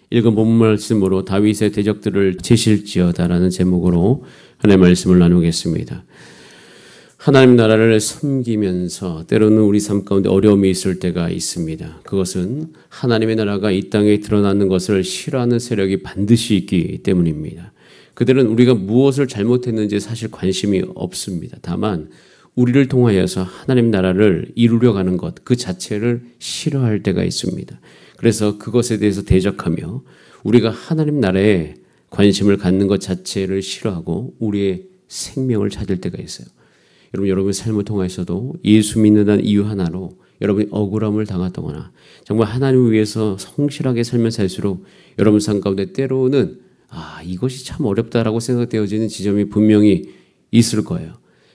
읽은 본 말씀으로 다윗의 대적들을 치실지어다라는 제목으로 하나님의 말씀을 나누겠습니다. 하나님 나라를 섬기면서 때로는 우리 삶 가운데 어려움이 있을 때가 있습니다. 그것은 하나님의 나라가 이 땅에 드러나는 것을 싫어하는 세력이 반드시 있기 때문입니다. 그들은 우리가 무엇을 잘못했는지 사실 관심이 없습니다. 다만 우리를 통하여서 하나님 나라를 이루려 가는 것 그 자체를 싫어할 때가 있습니다. 그래서 그것에 대해서 대적하며 우리가 하나님 나라에 관심을 갖는 것 자체를 싫어하고 우리의 생명을 찾을 때가 있어요. 여러분, 여러분의 삶을 통해서도 예수 믿는다는 이유 하나로 여러분이 억울함을 당하거나 정말 하나님을 위해서 성실하게 살면 살수록 여러분 삶 가운데 때로는 이것이 참 어렵다라고 생각되어지는 지점이 분명히 있을 거예요.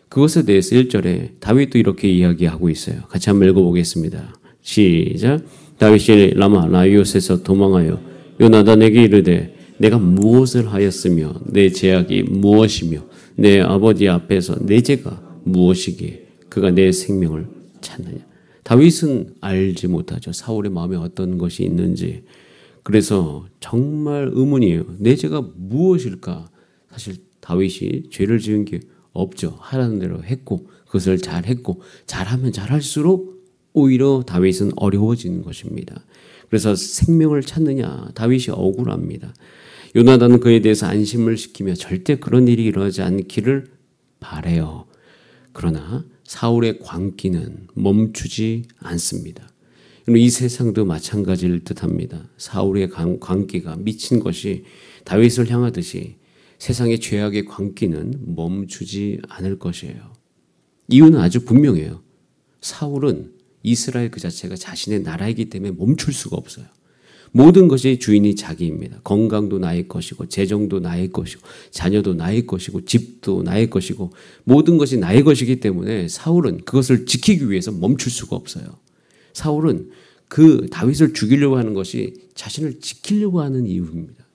그것에 대해서 1절에 다윗도 이렇게 이야기하고 있어요. 같이 한번 읽어보겠습니다. 시작. 다윗이 라마 라이옷에서 도망하여 요나단에게 이르되 내가 무엇을 하였으며 내 죄악이 무엇이며 내 아버지 앞에서 내 죄가 무엇이기에 그가 내 생명을 찾느냐. 다윗은 알지 못하죠. 사울의 마음에 어떤 것이 있는지. 그래서 정말 의문이에요. 내 죄가 무엇일까? 사실 다윗이 죄를 지은 게 없죠. 하라는 대로 했고 그것을 잘했고 잘하면 잘할수록 오히려 다윗은 어려워지는 것입니다. 그래서 생명을 찾느냐. 다윗이 억울합니다. 요나단은 그에 대해서 안심을 시키며 절대 그런 일이 일어나지 않기를 바라요. 그러나 사울의 광기는 멈추지 않습니다. 이 세상도 마찬가지일 듯합니다. 사울의 광기가 미친 것이 다윗을 향하듯이 세상의 죄악의 광기는 멈추지 않을 것이에요. 이유는 아주 분명해요. 사울은 이스라엘 그 자체가 자신의 나라이기 때문에 멈출 수가 없어요. 모든 것의 주인이 자기입니다. 건강도 나의 것이고 재정도 나의 것이고 자녀도 나의 것이고 집도 나의 것이고 모든 것이 나의 것이기 때문에 사울은 그것을 지키기 위해서 멈출 수가 없어요. 사울은 그 다윗을 죽이려고 하는 것이 자신을 지키려고 하는 이유입니다.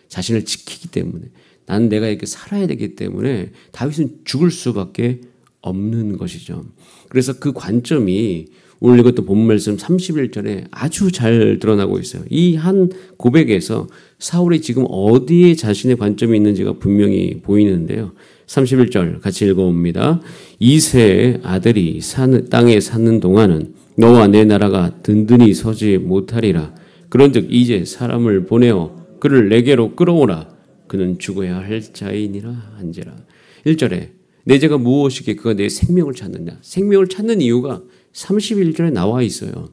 자신을 지키기 때문에 나는 내가 이렇게 살아야 되기 때문에 다윗은 죽을 수밖에 없는 것이죠. 그래서 그 관점이 오늘 이것도 본 말씀 31절에 아주 잘 드러나고 있어요. 이 한 고백에서 사울이 지금 어디에 자신의 관점이 있는지가 분명히 보이는데요. 31절 같이 읽어봅니다. 이새의 아들이 땅에 사는 동안은 너와 내 나라가 든든히 서지 못하리라. 그런즉 이제 사람을 보내어 그를 내게로 끌어오라. 그는 죽어야 할 자이니라 한지라. 1절에 내 죄가 무엇이기에 그가 내 생명을 찾느냐. 생명을 찾는 이유가 31절에 나와 있어요.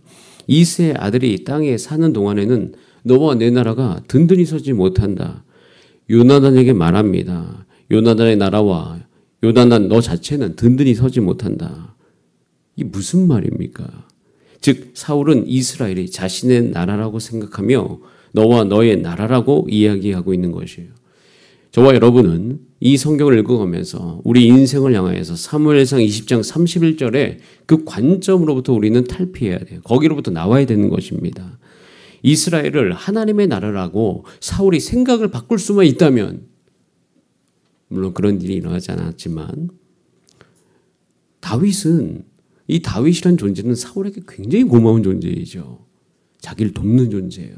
이새의 아들이 땅에 사는 동안에는 너와 내 나라가 든든히 서지 못한다. 요나단에게 말합니다. 요나단의 나라와 요나단 너 자체는 든든히 서지 못한다. 이게 무슨 말입니까? 즉 사울은 이스라엘이 자신의 나라라고 생각하며 너와 너의 나라라고 이야기하고 있는 것이에요. 저와 여러분은 이 성경을 읽어가면서 우리 인생을 향하여서 사무엘상 20장 31절에 그 관점으로부터 우리는 탈피해야 돼요. 거기로부터 나와야 되는 것입니다. 이스라엘을 하나님의 나라라고 사울이 생각을 바꿀 수만 있다면, 물론 그런 일이 일어나지 않았지만, 다윗은 이 다윗이란 존재는 사울에게 굉장히 고마운 존재이죠. 자기를 돕는 존재예요.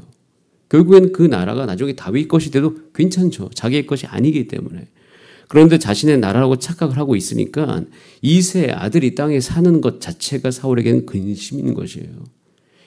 결국엔 그 나라가 나중에 다윗 것이 돼도 괜찮죠. 자기의 것이 아니기 때문에. 그런데 자신의 나라라고 착각을 하고 있으니까 이새의 아들이 땅에 사는 것 자체가 사울에게는 근심인 것이에요.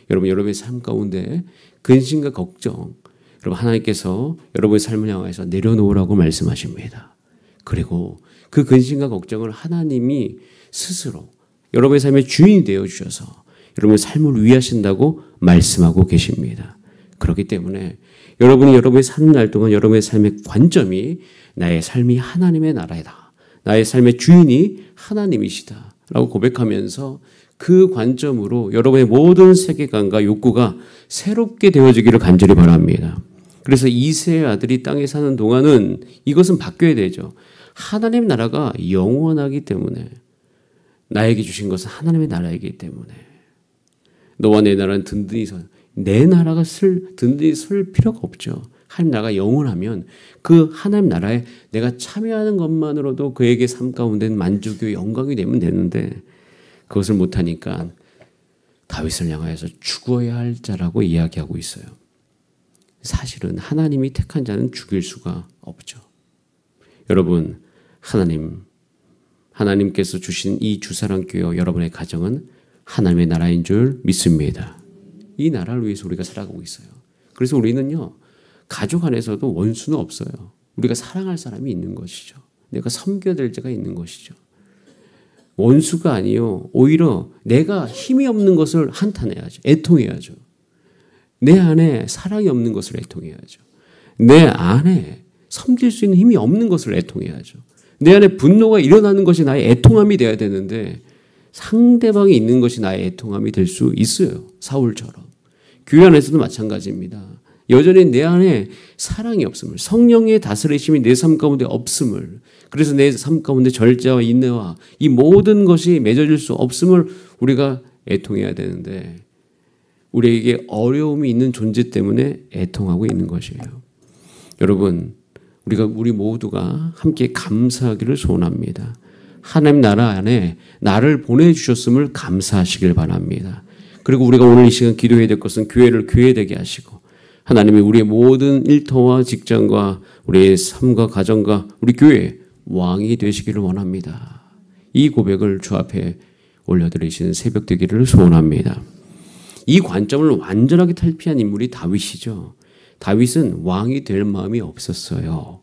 여러분, 여러분의 삶 가운데 근심과 걱정, 여러분 하나님께서 여러분의 삶을 향해서 내려놓으라고 말씀하십니다. 그리고 그 근심과 걱정을 하나님이 스스로 여러분의 삶의 주인이 되어주셔서 여러분의 삶을 위하신다고 말씀하고 계십니다. 그렇기 때문에 여러분이 여러분의 사는 날 동안 여러분의 삶의 관점이 나의 삶이 하나님의 나라이다. 나의 삶의 주인이 하나님이시다. 라고 고백하면서 그 관점으로 여러분의 모든 세계관과 욕구가 새롭게 되어지기를 간절히 바랍니다. 그래서 이새의 아들이 땅에 사는 동안은 이것은 바뀌어야 되죠. 하나님의 나라가 영원하기 때문에 나에게 주신 것은 하나님의 나라이기 때문에 너와 내 나라는 든든히 내 나라가 든든히 설 필요가 없죠. 하나님 나라가 영원하면 그 하나님 나라에 내가 참여하는 것만으로도 그에게 삶 가운데는 만족이요 영광이 되면 되는데 그것을 못하니까 다윗을 향하여서 죽어야 할 자라고 이야기하고 있어요. 사실은 하나님이 택한 자는 죽일 수가 없죠. 여러분, 하나님께서 주신 이 주사랑교회와 여러분의 가정은 하나님의 나라인 줄 믿습니다. 이 나라를 위해서 우리가 살아가고 있어요. 그래서 우리는요, 가족 안에서도 원수는 없어요. 우리가 사랑할 사람이 있는 것이죠. 내가 섬겨야 될 자가 있는 것이죠. 원수가 아니요, 오히려 내가 힘이 없는 것을 한탄해야죠. 애통해야죠. 내 안에 사랑이 없는 것을 애통해야죠. 내 안에 섬길 수 있는 힘이 없는 것을 애통해야죠. 내 안에 분노가 일어나는 것이 나의 애통함이 되어야 되는데 상대방이 있는 것이 나의 애통함이 될 수 있어요. 사울처럼. 교회 안에서도 마찬가지입니다. 여전히 내 안에 사랑이 없음을, 성령의 다스리심이 내 삶 가운데 없음을, 그래서 내 삶 가운데 절제와 인내와 이 모든 것이 맺어질 수 없음을 우리가 애통해야 되는데 우리에게 어려움이 있는 존재 때문에 애통하고 있는 것이에요. 여러분, 우리 모두가 함께 감사하기를 소원합니다. 하나님 나라 안에 나를 보내주셨음을 감사하시길 바랍니다. 그리고 우리가 오늘 이 시간 기도해야 될 것은 교회를 교회되게 하시고 하나님이 우리의 모든 일터와 직장과 우리의 삶과 가정과 우리 교회의 왕이 되시기를 원합니다. 이 고백을 주 앞에 올려드리시는 새벽 되기를 소원합니다. 이 관점을 완전하게 탈피한 인물이 다윗이죠. 다윗은 왕이 될 마음이 없었어요.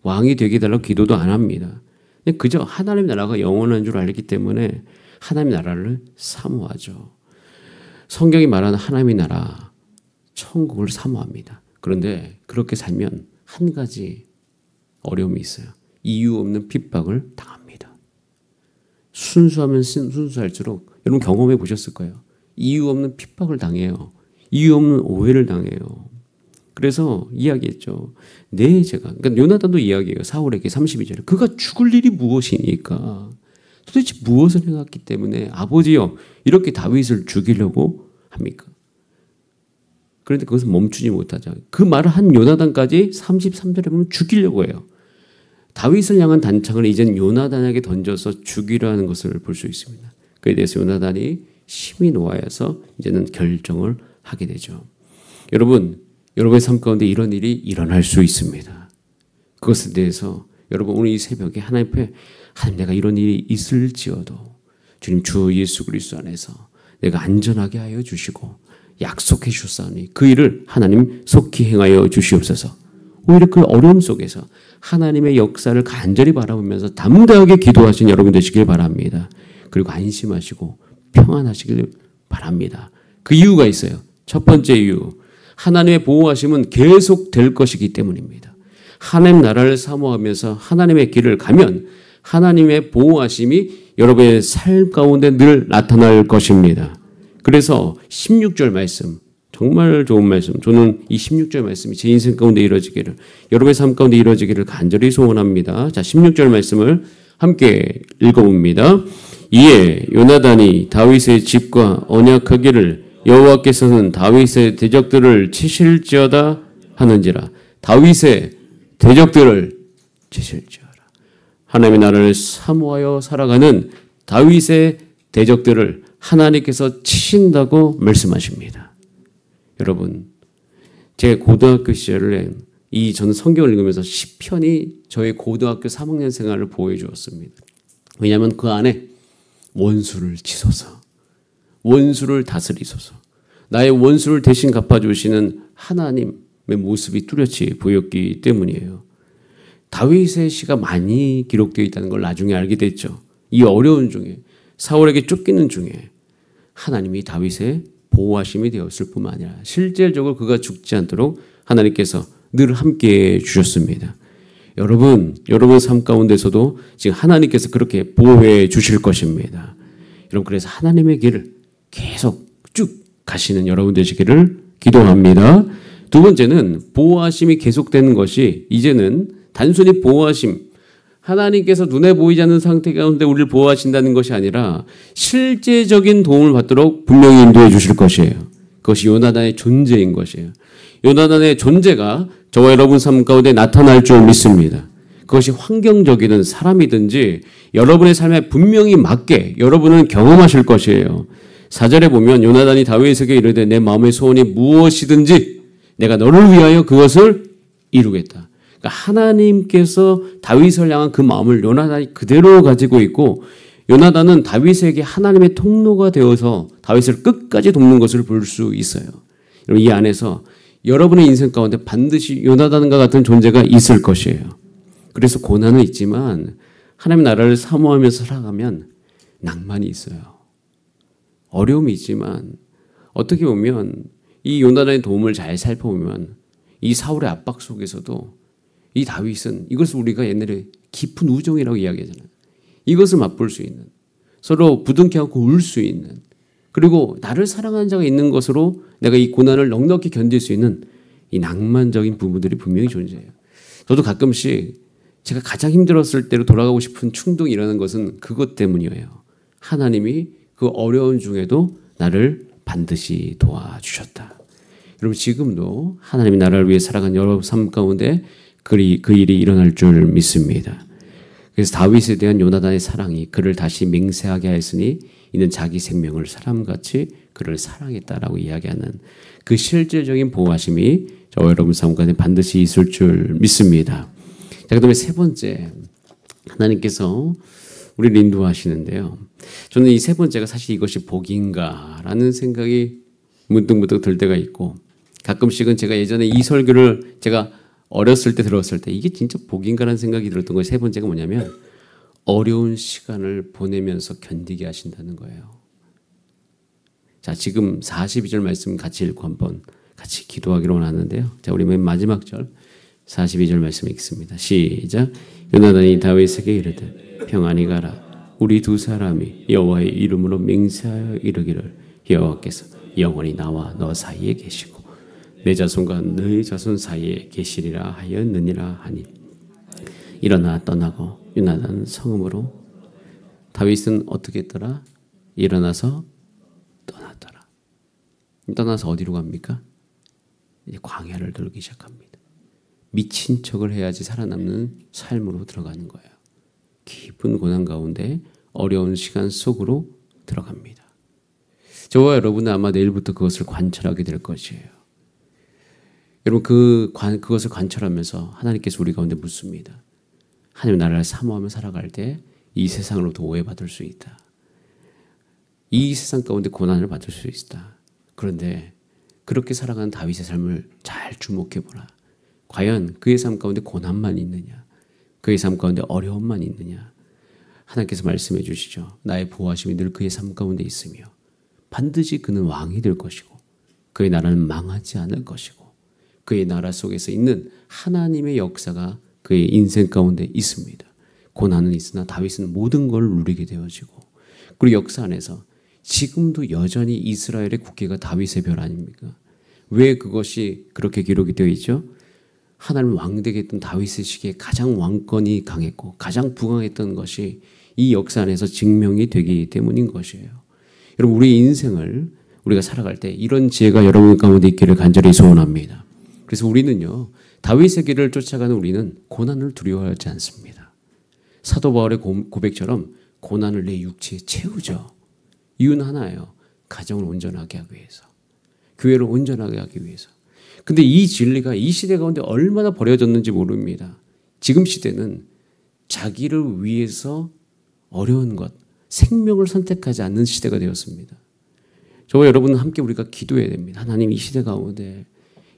왕이 되게 달라고 기도도 안 합니다. 그저 하나님 나라가 영원한 줄 알기 때문에 하나님 나라를 사모하죠. 성경이 말하는 하나님의 나라, 천국을 사모합니다. 그런데 그렇게 살면 한 가지 어려움이 있어요. 이유 없는 핍박을 당합니다. 순수하면 순수할수록 여러분 경험해 보셨을 거예요. 이유 없는 핍박을 당해요. 이유 없는 오해를 당해요. 그래서 이야기했죠. 내 죄가, 그러니까 요나단도 이야기해요. 사울에게 32절에 그가 죽을 일이 무엇이니까 도대체 무엇을 행했기 때문에 아버지여 이렇게 다윗을 죽이려고 합니까? 그런데 그것은 멈추지 못하죠. 그 말을 한 요나단까지 33절에 보면 죽이려고 해요. 다윗을 향한 단창을 이젠 요나단에게 던져서 죽이려 하는 것을 볼 수 있습니다. 그에 대해서 요나단이 심히 노하여서 이제는 결정을 하게 되죠. 여러분의 삶 가운데 이런 일이 일어날 수 있습니다. 그것에 대해서 여러분 오늘 이 새벽에 하나님 앞에 하나님 내가 이런 일이 있을지어도 주님 주 예수 그리스도 안에서 내가 안전하게 하여 주시고 약속해 주셨사오니 그 일을 하나님 속히 행하여 주시옵소서. 오히려 그 어려움 속에서 하나님의 역사를 간절히 바라보면서 담대하게 기도하신 여러분 되시길 바랍니다. 그리고 안심하시고 평안하시길 바랍니다. 그 이유가 있어요. 첫 번째 이유, 하나님의 보호하심은 계속 될 것이기 때문입니다. 하나님 나라를 사모하면서 하나님의 길을 가면 하나님의 보호하심이 여러분의 삶 가운데 늘 나타날 것입니다. 그래서 16절 말씀, 정말 좋은 말씀, 저는 이 16절 말씀이 제 인생 가운데 이루어지기를, 여러분의 삶 가운데 이루어지기를 간절히 소원합니다. 자, 16절 말씀을 함께 읽어봅니다. 이에 요나단이 다윗의 집과 언약하기를 여호와께서는 다윗의 대적들을 치실지어다 하는지라. 다윗의 대적들을 치실지어라. 하나님의 나라를 사모하여 살아가는 다윗의 대적들을 하나님께서 치신다고 말씀하십니다. 여러분, 제 고등학교 시절에 저는 성경을 읽으면서 시편이 저의 고등학교 3학년 생활을 보호해 주었습니다. 왜냐하면 그 안에 원수를 치소서, 원수를 다스리소서, 나의 원수를 대신 갚아주시는 하나님의 모습이 뚜렷이 보였기 때문이에요. 다윗의 시가 많이 기록되어 있다는 걸 나중에 알게 됐죠. 이 어려운 중에, 사울에게 쫓기는 중에 하나님이 다윗의 보호하심이 되었을 뿐만 아니라 실질적으로 그가 죽지 않도록 하나님께서 늘 함께해 주셨습니다. 여러분 삶 가운데서도 지금 하나님께서 그렇게 보호해 주실 것입니다. 여러분, 그래서 하나님의 길을 계속 쭉 가시는 여러분 되시기를 기도합니다. 두 번째는 보호하심이 계속되는 것이 이제는 단순히 보호하심, 하나님께서 눈에 보이지 않는 상태 가운데 우리를 보호하신다는 것이 아니라 실제적인 도움을 받도록 분명히 인도해 주실 것이에요. 그것이 요나단의 존재인 것이에요. 요나단의 존재가 저와 여러분 삶 가운데 나타날 줄 믿습니다. 그것이 환경적이든 사람이든지 여러분의 삶에 분명히 맞게 여러분은 경험하실 것이에요. 4절에 보면 요나단이 다윗에게 이르되 내 마음의 소원이 무엇이든지 내가 너를 위하여 그것을 이루겠다. 그러니까 하나님께서 다윗을 향한 그 마음을 요나단이 그대로 가지고 있고 요나단은 다윗에게 하나님의 통로가 되어서 다윗을 끝까지 돕는 것을 볼 수 있어요. 여러분 이 안에서 여러분의 인생 가운데 반드시 요나단과 같은 존재가 있을 것이에요. 그래서 고난은 있지만 하나님 나라를 사모하면서 살아가면 낭만이 있어요. 어려움이 있지만 어떻게 보면 이 요나단의 도움을 잘 살펴보면 이 사울의 압박 속에서도 이 다윗은 이것을 우리가 옛날에 깊은 우정이라고 이야기하잖아요. 이것을 맛볼 수 있는 서로 부둥켜 안고 울 수 있는 그리고 나를 사랑하는 자가 있는 것으로 내가 이 고난을 넉넉히 견딜 수 있는 이 낭만적인 부분들이 분명히 존재해요. 저도 가끔씩 제가 가장 힘들었을 때로 돌아가고 싶은 충동이 일어나는 것은 그것 때문이에요. 하나님이 그 어려운 중에도 나를 반드시 도와주셨다. 여러분 지금도 하나님이 나라를 위해 살아가는 여러분 삶 가운데 그 일이 일어날 줄 믿습니다. 그래서 다윗에 대한 요나단의 사랑이 그를 다시 맹세하게 하였으니 이는 자기 생명을 사람같이 그를 사랑했다라고 이야기하는 그 실질적인 보호하심이 저와 여러분 삶 가운데 반드시 있을 줄 믿습니다. 자, 그다음에 세 번째 하나님께서 우리를 인도하시는데요. 저는 이 세 번째가 사실 이것이 복인가라는 생각이 문득문득 들 때가 있고 가끔씩은 제가 예전에 이 설교를 제가 어렸을 때 들었을 때 이게 진짜 복인가라는 생각이 들었던 것이 세 번째가 뭐냐면 어려운 시간을 보내면서 견디게 하신다는 거예요. 자, 지금 42절 말씀 같이 읽고 한번 같이 기도하기로 원하는데요. 자, 우리 맨 마지막 절 42절 말씀 읽습니다. 시작. 요나단이 다윗에게 이르되 평안히 가라. 우리 두 사람이 여호와의 이름으로 맹세하여 이르기를 여호와께서 영원히 나와 너 사이에 계시고 내 자손과 너의 자손 사이에 계시리라 하였느니라 하니 일어나 떠나고 요나단은 성읍으로 다윗은 어떻게 했더라? 일어나서 떠났더라. 떠나서 어디로 갑니까? 이제 광야를 돌기 시작합니다. 미친 척을 해야지 살아남는 삶으로 들어가는 거예요. 깊은 고난 가운데 어려운 시간 속으로 들어갑니다. 저와 여러분은 아마 내일부터 그것을 관찰하게 될 것이에요. 여러분 그것을 관찰하면서 하나님께서 우리 가운데 묻습니다. 하나님 나라를 사모하며 살아갈 때 이 세상으로부터 오해받을 수 있다. 이 세상 가운데 고난을 받을 수 있다. 그런데 그렇게 살아가는 다윗의 삶을 잘 주목해보라. 과연 그의 삶 가운데 고난만 있느냐? 그의 삶 가운데 어려움만 있느냐? 하나님께서 말씀해 주시죠. 나의 보호하심이 늘 그의 삶 가운데 있으며 반드시 그는 왕이 될 것이고 그의 나라는 망하지 않을 것이고 그의 나라 속에서 있는 하나님의 역사가 그의 인생 가운데 있습니다. 고난은 있으나 다윗은 모든 걸 누리게 되어지고 그리고 역사 안에서 지금도 여전히 이스라엘의 국기가 다윗의 별 아닙니까? 왜 그것이 그렇게 기록이 되어 있죠? 하나님 왕되게 했던 다윗의 시기에 가장 왕권이 강했고 가장 부강했던 것이 이 역사 안에서 증명이 되기 때문인 것이에요. 여러분 우리 인생을 우리가 살아갈 때 이런 지혜가 여러분 가운데 있기를 간절히 소원합니다. 그래서 우리는요 다윗의 길을 쫓아가는 우리는 고난을 두려워하지 않습니다. 사도 바울의 고백처럼 고난을 내 육체에 채우죠. 이유는 하나예요. 가정을 온전하게 하기 위해서. 교회를 온전하게 하기 위해서. 근데 이 진리가 이 시대 가운데 얼마나 버려졌는지 모릅니다. 지금 시대는 자기를 위해서 어려운 것, 생명을 선택하지 않는 시대가 되었습니다. 저와 여러분은 함께 우리가 기도해야 됩니다. 하나님 이 시대 가운데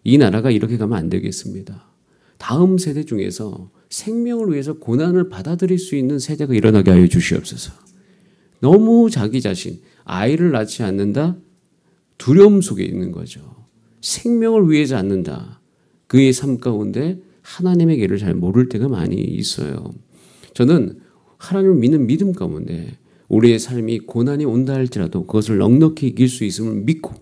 이 나라가 이렇게 가면 안 되겠습니다. 다음 세대 중에서 생명을 위해서 고난을 받아들일 수 있는 세대가 일어나게 하여 주시옵소서. 너무 자기 자신, 아이를 낳지 않는다? 두려움 속에 있는 거죠. 생명을 위해서 않는다. 그의 삶 가운데 하나님의 길을 잘 모를 때가 많이 있어요. 저는 하나님을 믿는 믿음 가운데 우리의 삶이 고난이 온다 할지라도 그것을 넉넉히 이길 수 있음을 믿고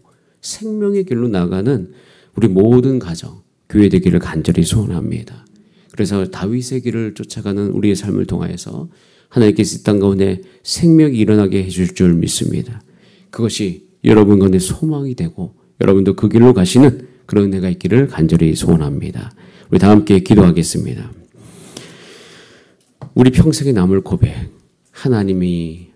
생명의 길로 나가는 우리 모든 가정, 교회 되기를 간절히 소원합니다. 그래서 다윗의 길을 쫓아가는 우리의 삶을 통하여서 하나님께서 이 땅 가운데 생명이 일어나게 해줄 줄 믿습니다. 그것이 여러분 가운데 소망이 되고 여러분도 그 길로 가시는 그런 은혜가 있기를 간절히 소원합니다. 우리 다 함께 기도하겠습니다. 우리 평생에 남을 고백, 하나님이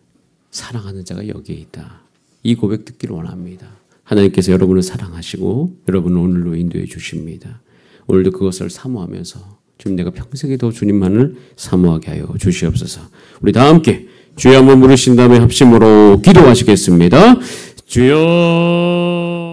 사랑하는 자가 여기에 있다. 이 고백 듣기를 원합니다. 하나님께서 여러분을 사랑하시고 여러분을 오늘로 인도해 주십니다. 오늘도 그것을 사모하면서 주님 내가 평생에 더 주님만을 사모하게 하여 주시옵소서. 우리 다 함께 주여 한번 부르신 다음에 합심으로 기도하시겠습니다. 주여